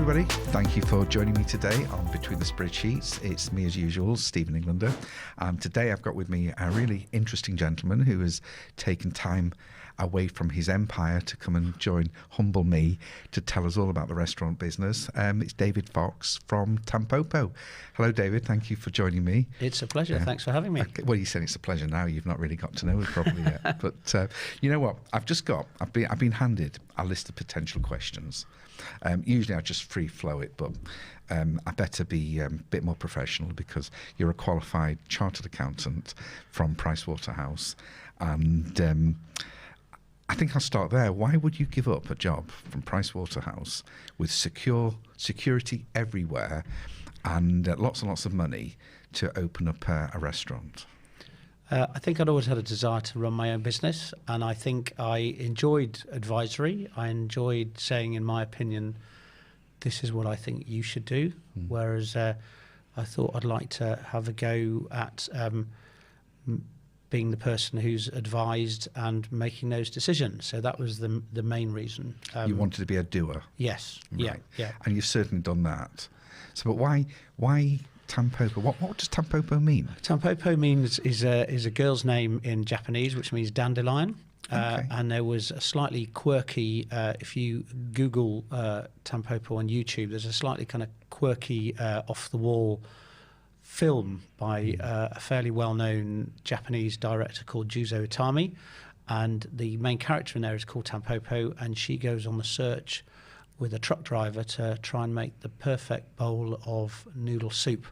everybody. Thank you for joining me today on Between the Spreadsheets. It's me as usual, Stephen Englander. Today I've got with me a really interesting gentleman who has taken time away from his empire to come and join humble me to tell us all about the restaurant business. It's David Fox from Tampopo. Hello, David. Thank you for joining me. It's a pleasure. Thanks for having me. Okay. Well, you said it's a pleasure now. You've not really got to know us properly yet. But you know what? I've been handed a list of potential questions. Usually I just free flow it, but I better be a bit more professional because you're a qualified chartered accountant from Pricewaterhouse, and I think I'll start there. Why would you give up a job from Pricewaterhouse with security everywhere and lots and lots of money to open up a restaurant? I think I'd always had a desire to run my own business, and I think I enjoyed advisory. I enjoyed saying, in my opinion, this is what I think you should do, whereas I thought I'd like to have a go at being the person who's advised and making those decisions. So that was the main reason. You wanted to be a doer? Yes. Right. Yeah. And you've certainly done that. So, but why Tampopo? What does Tampopo mean? Tampopo means is a girl's name in Japanese, which means dandelion. Okay. And there was a slightly quirky, if you Google Tampopo on YouTube, there's a slightly kind of quirky, off-the-wall film by a fairly well-known Japanese director called Juzo Itami. And the main character in there is called Tampopo, and she goes on the search with a truck driver to try and make the perfect bowl of noodle soup.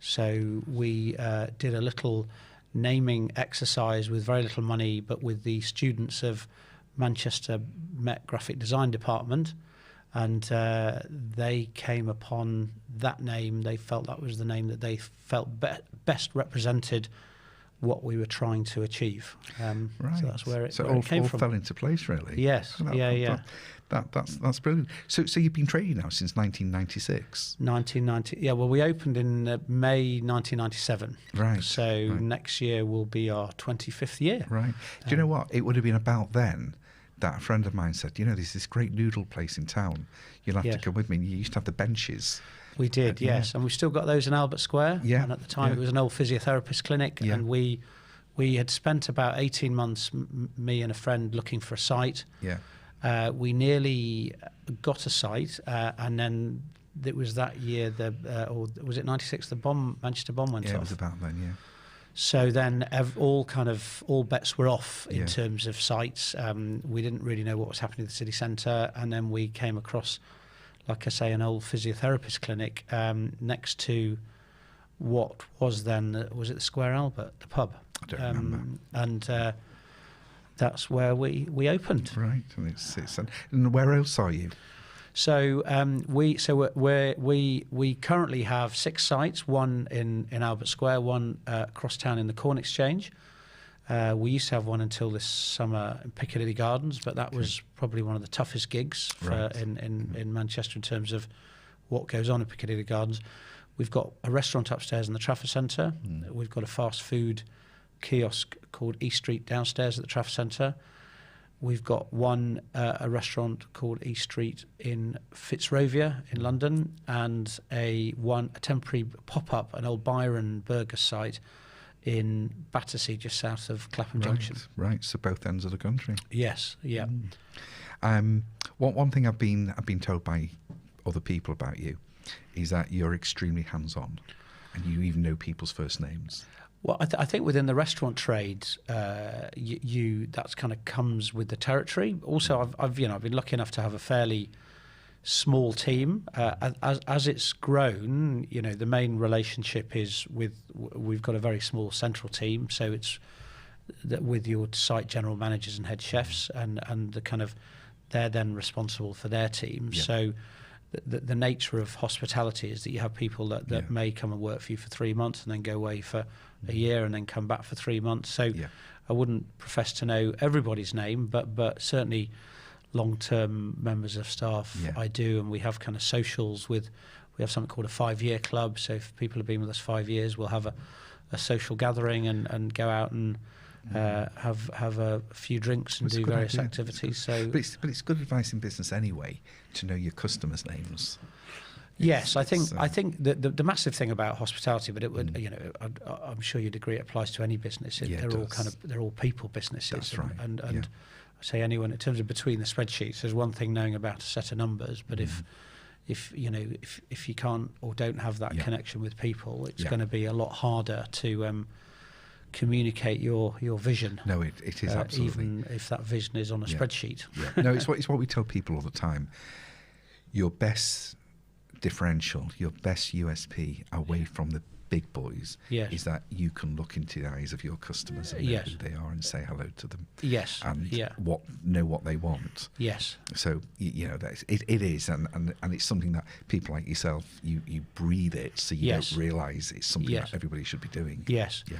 So we did a little naming exercise with very little money, but with the students of Manchester Met Graphic Design Department, and they came upon that name. They felt that was the name that they felt best represented what we were trying to achieve. Right. So that's where it came all from. fell into place, really. Yes. Yeah. That's brilliant. So you've been trading now since 1996. 1990. Yeah. Well, we opened in May 1997. Right. So next year will be our 25th year. Right. Do you know what? It would have been about then that a friend of mine said, you know, there's this great noodle place in town. You'll have to come with me. And you used to have the benches. We did, yes. And we've still got those in Albert Square. Yeah. And at the time it was an old physiotherapist clinic. Yeah. And we had spent about 18 months, me and a friend, looking for a site. Yeah. We nearly got a site, and then it was that year, or was it 96, the Manchester bomb went off. Yeah, it was about then, yeah. So then all bets were off in terms of sites. We didn't really know what was happening at the city centre, and then we came across, like I say, an old physiotherapist clinic next to what was then, was it the Square Albert, the pub? I don't remember. And that's where we opened. Right, and where else are you? So we currently have 6 sites, one in Albert Square, one across town in the Corn Exchange. We used to have one until this summer in Piccadilly Gardens, but that was probably one of the toughest gigs in Manchester in terms of what goes on in Piccadilly Gardens. We've got a restaurant upstairs in the Trafford Centre. We've got a fast food kiosk called East Street downstairs at the Trafford Centre. We've got a restaurant called East Street in Fitzrovia in London, and a temporary pop-up, an old Byron burger site in Battersea, just south of Clapham Junction. Right, so both ends of the country. Yes, yeah. One thing I've been told by other people about you is that you're extremely hands-on, and you even know people's first names. Well, I think within the restaurant trade, that's kind of comes with the territory. Also, I've been lucky enough to have a fairly small team. As it's grown, the main relationship is we've got a very small central team, so it's with your site general managers and head chefs, and the kind of they're then responsible for their teams. Yeah. So the nature of hospitality is that you have people that may come and work for you for 3 months and then go away for a year and then come back for 3 months. So I wouldn't profess to know everybody's name, but certainly long-term members of staff I do, and we have kind of socials we have something called a 5-year club. So if people have been with us 5 years, we'll have a social gathering and go out and have a few drinks and do various activities. So, but it's good advice in business anyway to know your customers' names. Yes, I think the massive thing about hospitality, but it would, you know, I'm sure you'd agree, it applies to any business. They're all people businesses. That's right. And I say anyone in terms of between the spreadsheets, there's one thing knowing about a set of numbers, but if you can't or don't have that connection with people, it's going to be a lot harder to communicate your vision. No, it is absolutely. Even if that vision is on a spreadsheet. Yeah. No, it's what we tell people all the time. Your best differential, your best USP away from the big boys is that you can look into the eyes of your customers and know who they are and say hello to them. Yes. And know what they want. Yes. So you know that it is, and it's something that people like yourself you breathe it, so you don't realise it's something that everybody should be doing. Yes. Yeah.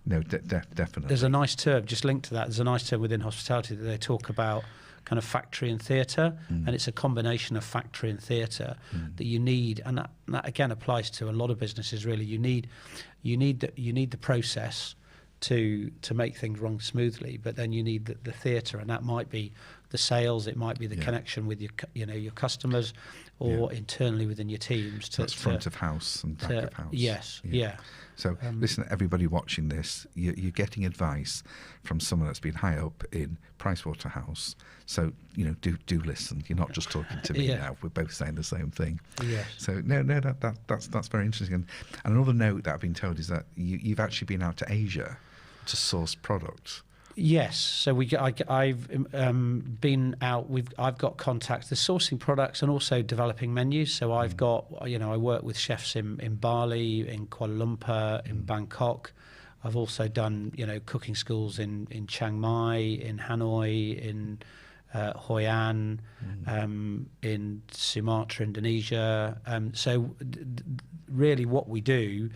No, definitely. There's a nice term just linked to that. There's a nice term within hospitality that they talk about. Kind of factory and theatre, and it's a combination of factory and theatre that you need, and that again applies to a lot of businesses. Really, you need the process to make things run smoothly, but then you need the theatre, and that might be the sales, it might be the connection with your customers, or internally within your teams. That's front of house and back of house. Yes, So listen, everybody watching this, you're getting advice from someone that's been high up in Pricewaterhouse. So do listen. You're not just talking to me now. We're both saying the same thing. Yes. So that's very interesting. And another note that I've been told is that you've actually been out to Asia to source products. Yes, so I've been out. I've got contacts. There's sourcing products and also developing menus. So I've got, I work with chefs in Bali, in Kuala Lumpur, in Bangkok. I've also done cooking schools in Chiang Mai, in Hanoi, in Hoi An, in Sumatra, Indonesia. So really, what we do.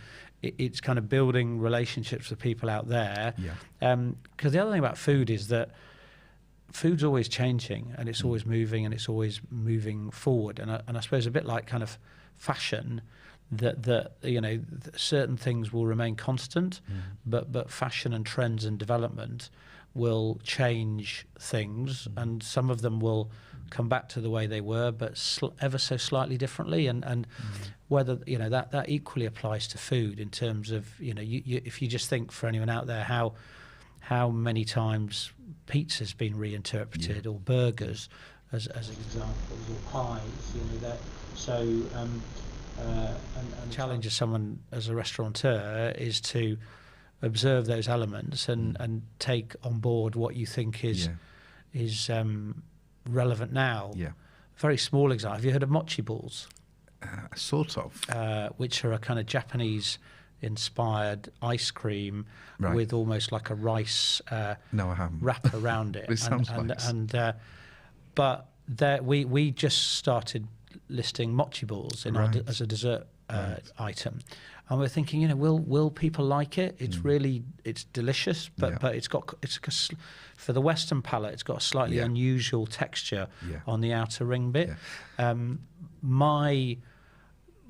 It's kind of building relationships with people out there. Because the other thing about food is that food's always changing and it's always moving and it's always moving forward. And I suppose a bit like kind of fashion, that certain things will remain constant, but fashion and trends and development will change things, and some of them will come back to the way they were, but ever so slightly differently. And whether that equally applies to food in terms of if you just think, for anyone out there, how many times pizza's been reinterpreted or burgers as examples, or pies, and the challenge of someone as a restaurateur is to observe those elements and take on board what you think is relevant now. Very small example. Have you heard of mochi balls? Sort of. Which are a kind of Japanese-inspired ice cream with almost like a rice no, I haven't. wrap around it. It sounds nice. But we just started listing mochi balls as a dessert item, and we're thinking, will people like it? It's delicious, but for the Western palate, it's got a slightly unusual texture on the outer ring bit.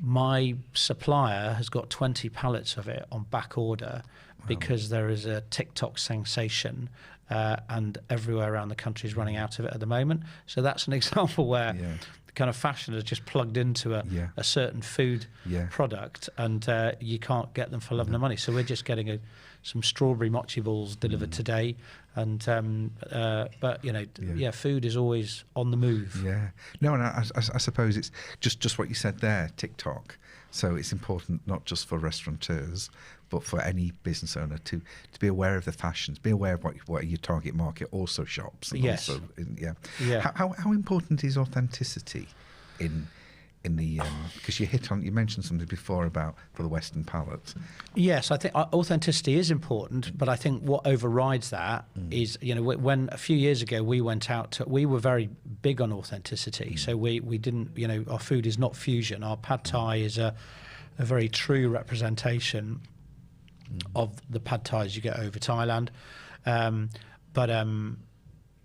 My supplier has got 20 pallets of it on back order because there is a TikTok sensation, and everywhere around the country is running out of it at the moment. So that's an example where the kind of fashion has just plugged into a certain food product, and you can't get them for love nor money. So we're just getting some strawberry mochi balls delivered today, and food is always on the move. No, and I suppose it's just what you said there, TikTok. So it's important not just for restaurateurs, but for any business owner to be aware of the fashions, be aware of what your target market also shops. And also, How important is authenticity in the because you mentioned something before about for the Western palate. Yes, I think authenticity is important, but I think what overrides that is when a few years ago we went out we were very big on authenticity. So we didn't our food is not fusion. Our pad thai is a very true representation of the pad thais you get over Thailand, and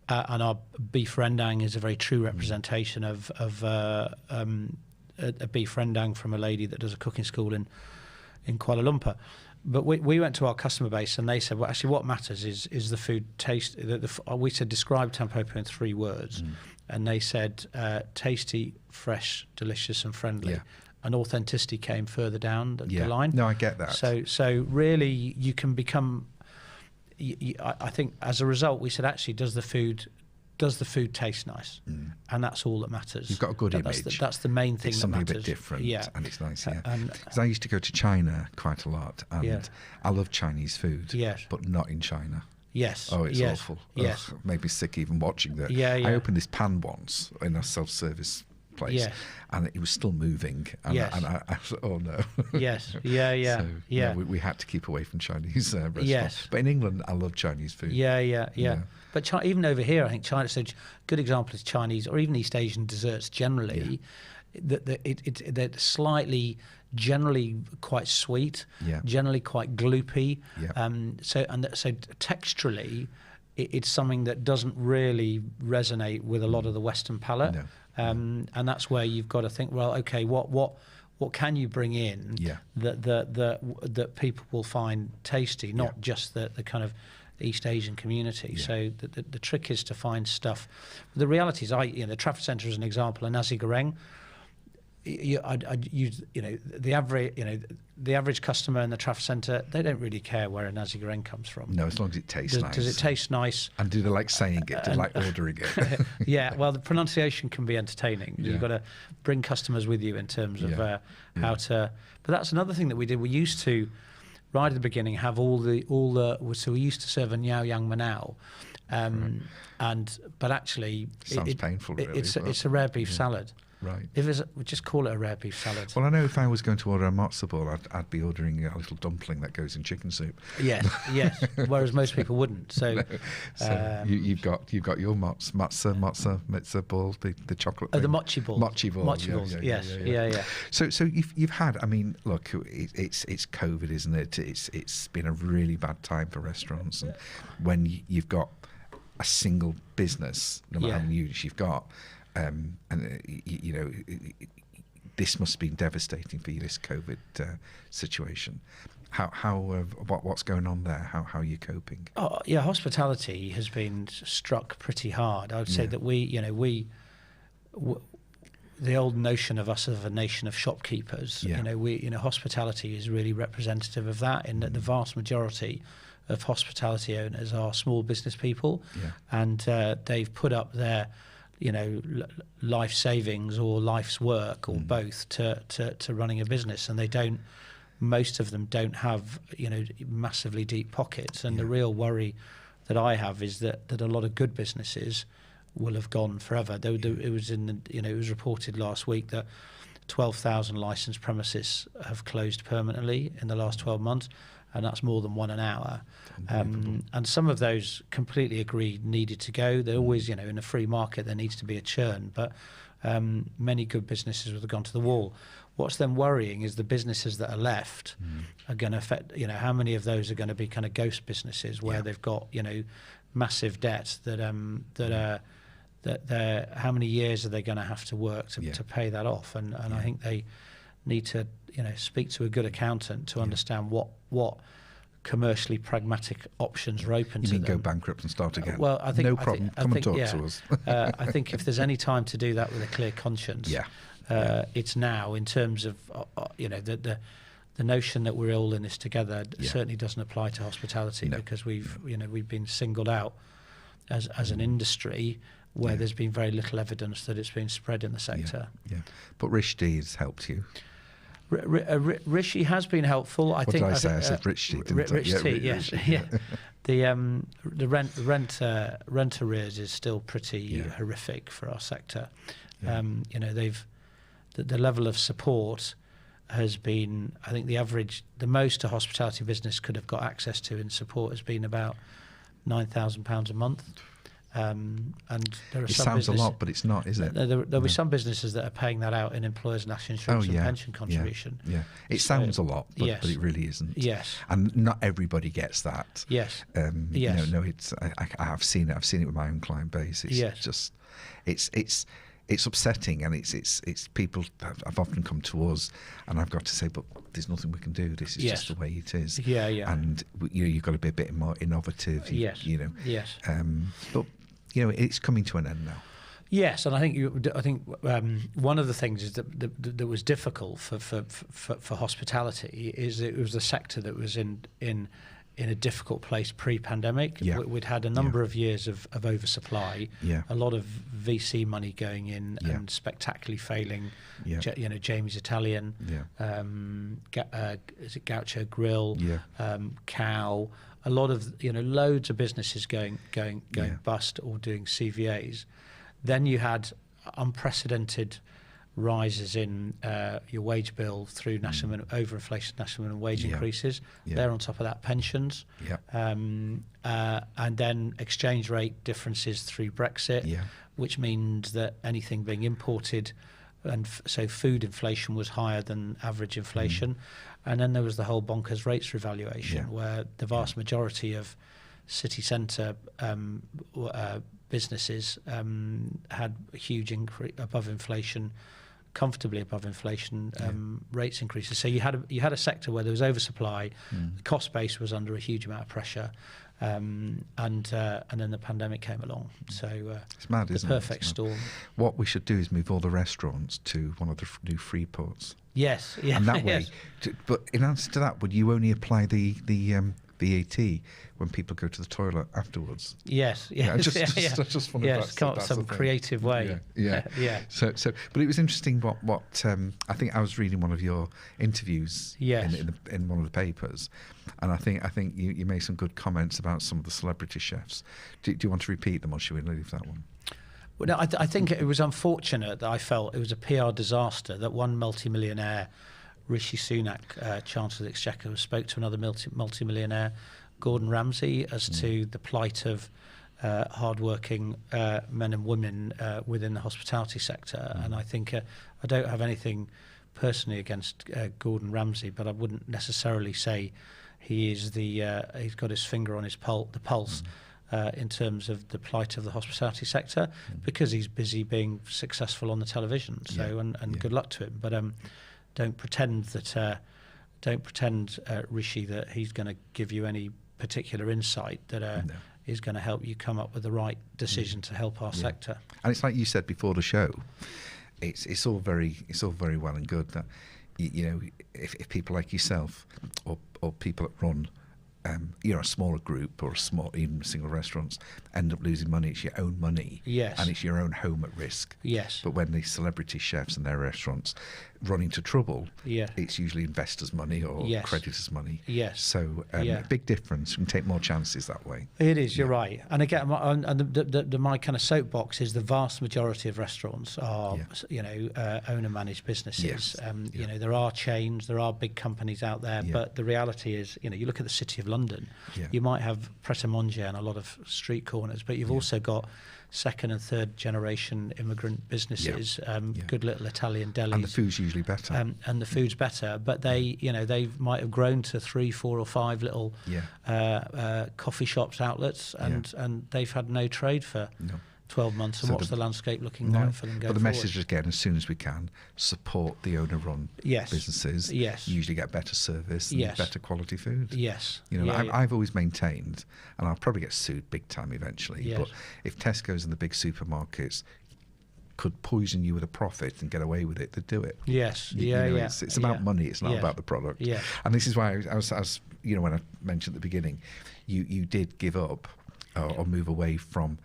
our beef rendang is a very true representation of a beef rendang from a lady that does a cooking school in in Kuala Lumpur. But we went to our customer base and they said, well, actually what matters is the food taste. We said, describe Tampopo in 3 words. And they said, tasty, fresh, delicious and friendly. Yeah. And authenticity came further down the line. No, I get that. So really you can become, I think as a result, we said, actually, does the food taste nice? And that's all that matters. You've got a good image. That's the main thing it's that matters. something a bit different, and it's nice, yeah. 'Cause I used to go to China quite a lot, and I love Chinese food, but not in China. Yes. Oh, it's awful. Yes. Ugh, made me sick even watching that. Yeah. I opened this pan once in a self-service place, and it was still moving. And, and I thought, oh no. Yes. Yeah. So, we had to keep away from Chinese restaurants. Yes. But in England, I love Chinese food. Yeah. But even over here, I think China. So, good example is Chinese or even East Asian desserts generally. They're slightly, generally quite sweet, generally quite gloopy. So texturally, it's something that doesn't really resonate with a lot of the Western palate. No. And that's where you've got to think, well, okay, what can you bring in that people will find tasty, not just the kind of East Asian community. So the trick is to find stuff. The reality is, the Trafford Centre as an example, a nasi goreng. I'd use, the average customer in the Trafford Centre, they don't really care where a nasi goreng comes from. No, as long as it tastes nice. Does it taste nice? And do they like saying it? Do they like ordering it? Well, the pronunciation can be entertaining. You've got to bring customers with you in terms of how to. But that's another thing that we did. We used to, right at the beginning, have all the. So we used to serve a Niao Yang Manao, but actually, sounds painful. Really, it's a rare beef salad. Right. We just call it a rare beef salad. Well, I know if I was going to order a matzo ball, I'd be ordering a little dumpling that goes in chicken soup. Yes. Whereas most people wouldn't. So, no. So you've got your matzo ball, the chocolate. Oh, the mochi ball. Mochi balls. Yes. So you've had. I mean, look, it's COVID, isn't it? It's been a really bad time for restaurants, and when you've got a single business, no matter how many units you've got. This must have been devastating for you, this COVID situation. What's going on there? How are you coping? Oh, yeah, hospitality has been struck pretty hard. I would say that the old notion of us as a nation of shopkeepers, hospitality is really representative of that, in that the vast majority of hospitality owners are small business people, and they've put up their life savings or life's work or both to running a business, and most of them don't have massively deep pockets, and the real worry that I have is that a lot of good businesses will have gone forever. It was reported last week that 12,000 licensed premises have closed permanently in the last 12 months, and that's more than one an hour. And some of those completely agreed needed to go. They're always, in a free market, there needs to be a churn, but many good businesses would have gone to the wall. What's then worrying is the businesses that are left are going to affect, how many of those are going to be kind of ghost businesses where they've got, massive debt that how many years are they going to have to work to pay that off? And I think they need to, speak to a good accountant to understand what commercially pragmatic options are open to them. You mean go bankrupt and start again? Well, I think no problem. Come and talk to us. I think if there's any time to do that with a clear conscience, it's now. In terms of the notion that we're all in this together certainly doesn't apply to hospitality, because we've been singled out as an industry where there's been very little evidence that it's been spread in the sector. But Rishti has helped you. Rishi has been helpful. I think. I said Rishti, didn't I? Rishti, yes. The rent arrears is still pretty horrific for our sector. The level of support has been, I think the most a hospitality business could have got access to in support has been about £9,000 a month. And there are it sounds a lot, but it's not, is it? There'll be some businesses that are paying that out in employers' national insurance and pension contribution. It sounds a lot, but it really isn't. Yes, and not everybody gets that. Yes, I have seen it. I've seen it with my own client base. It's just, it's it's upsetting, and it's people have often come to us, and I've got to say, but there's nothing we can do. This is just the way it is. Yeah, yeah. And you've got to be a bit more innovative. Yes. Yes. But it's coming to an end now. Yes, and I think one of the things is that was difficult for hospitality is it was a sector that was in a difficult place pre-pandemic. Yeah. We'd had a number of years of oversupply, Yeah. a lot of VC money going in Yeah. and spectacularly failing. Yeah. Jamie's Italian, is it Gaucho Grill, Yeah. Cow, a lot of loads of businesses going Yeah. bust or doing CVAs. Then you had unprecedented rises in your wage bill through national overinflation, national minimum wage increases. Yeah. They're on top of that pensions, Yeah. and then exchange rate differences through Brexit, Yeah. which means that anything being imported, and so food inflation was higher than average inflation. And then there was the whole bonkers rates revaluation, where the vast majority of city centre businesses had a huge increase above inflation, comfortably above inflation rates increases. So you had a sector where there was oversupply, the cost base was under a huge amount of pressure, and then the pandemic came along. So it's mad, isn't it? The perfect storm. What we should do is move all the restaurants to one of the new free ports. Yes, yeah, And that way, yes. but in answer to that, would you only apply the VAT when people go to the toilet afterwards? Yes, yes, I just wonder if come up with some creative way. Yeah. So, but it was interesting. What I think I was reading one of your interviews in one of the papers, and I think you made some good comments about some of the celebrity chefs. Do you want to repeat them, or should we leave that one? Well, no, I think it was unfortunate that I felt it was a PR disaster that one multimillionaire, Rishi Sunak, Chancellor of the Exchequer, spoke to another multimillionaire, Gordon Ramsay, as to the plight of hard-working men and women within the hospitality sector. And I think I don't have anything personally against Gordon Ramsay, but I wouldn't necessarily say he is he's got his finger on his the pulse. In terms of the plight of the hospitality sector, because he's busy being successful on the television. So and good luck to him. But don't pretend Rishi, that he's going to give you any particular insight that is going to help you come up with the right decision to help our sector. And it's like you said before the show, it's all very well and good that if people like yourself or people that run a smaller group or even single restaurants end up losing money, it's your own money. Yes. And it's your own home at risk. Yes. But when the celebrity chefs and their restaurants run into trouble, yeah, it's usually investors' money or creditors' money. Yes. So a big difference. You can take more chances that way. It is, you're right. And again, my kind of soapbox is the vast majority of restaurants are, owner-managed businesses. Yes. There are chains, there are big companies out there, but the reality is, you look at the City of London, you might have Pret-a-Manger and a lot of street corners, but you've also got second and third generation immigrant businesses, good little Italian delis. And the food's usually better. And the food's better, but they might have grown to 3, 4 or 5 little coffee shops, outlets, and they've had no trade for 12 months. And what's the landscape looking like for them going forward? But the message is, again, as soon as we can, support the owner-run businesses. Yes. Usually get better service and better quality food. Yes. I've always maintained, and I'll probably get sued big time eventually, but if Tesco's and the big supermarkets could poison you with a profit and get away with it, they'd do it. Yes. It's about money. It's not about the product. Yeah. And this is why I was when I mentioned at the beginning, you did give up or move away from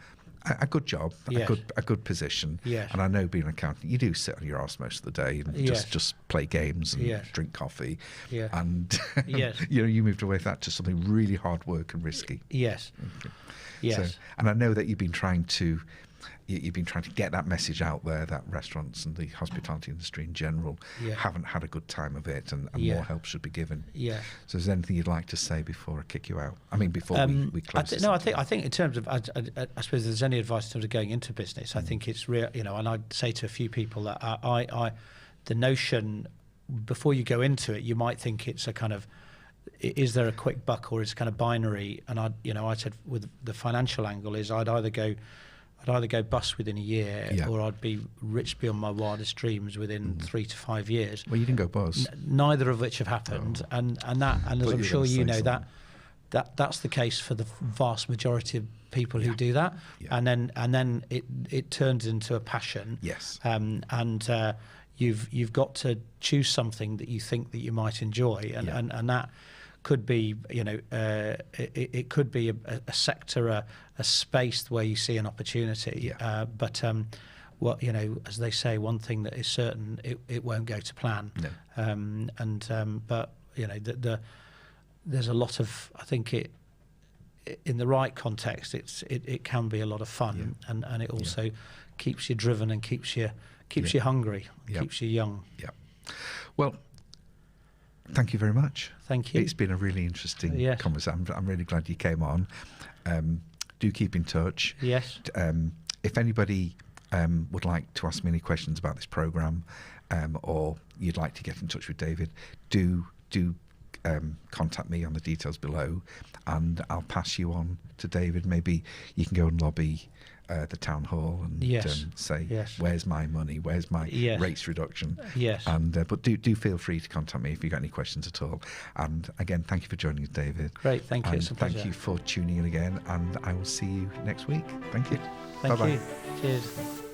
a good job, a good position. Yes. And I know being an accountant, you do sit on your arse most of the day and just play games and drink coffee. Yeah. And you moved away from that to something really hard work and risky. Yes. Okay. Yes. So, and I know that you've been trying to get that message out there that restaurants and the hospitality industry in general haven't had a good time of it, and more help should be given. Yeah. So is there anything you'd like to say before I kick you out? I mean, before we close I think in terms of, I suppose there's any advice in terms of going into business, I think it's real, and I'd say to a few people that the notion, before you go into it, you might think it's a kind of, is there a quick buck or it's kind of binary? And I said with the financial angle is I'd either go I'd either go bust within a year, Yeah. or I'd be rich beyond my wildest dreams within 3 to 5 years. Well, you didn't go buzz. Neither of which have happened, and as Thought I'm you were sure gonna you say know, that's the case for the vast majority of people who do that, Yeah. and then it turns into a passion. Yes. And you've got to choose something that you think that you might enjoy, and that could be, it could be a sector, a space where you see an opportunity. Yeah. But as they say, one thing that is certain, it won't go to plan. No. But there's a lot of, I think in the right context, it can be a lot of fun, and it also keeps you driven and keeps you hungry, keeps you young. Yeah. Well, thank you very much. Thank you. It's been a really interesting conversation. I'm really glad you came on. Do keep in touch. Yes. If anybody would like to ask me any questions about this programme, or you'd like to get in touch with David, do contact me on the details below, and I'll pass you on to David. Maybe you can go and lobby the town hall and say, where's my money, where's my rates reduction. And but do feel free to contact me if you've got any questions at all. And again, thank you for joining us, David. Great, thank you. And It's a pleasure. thank you for tuning in again, and I will see you next week. Thank you. Thank Bye-bye. you. Cheers.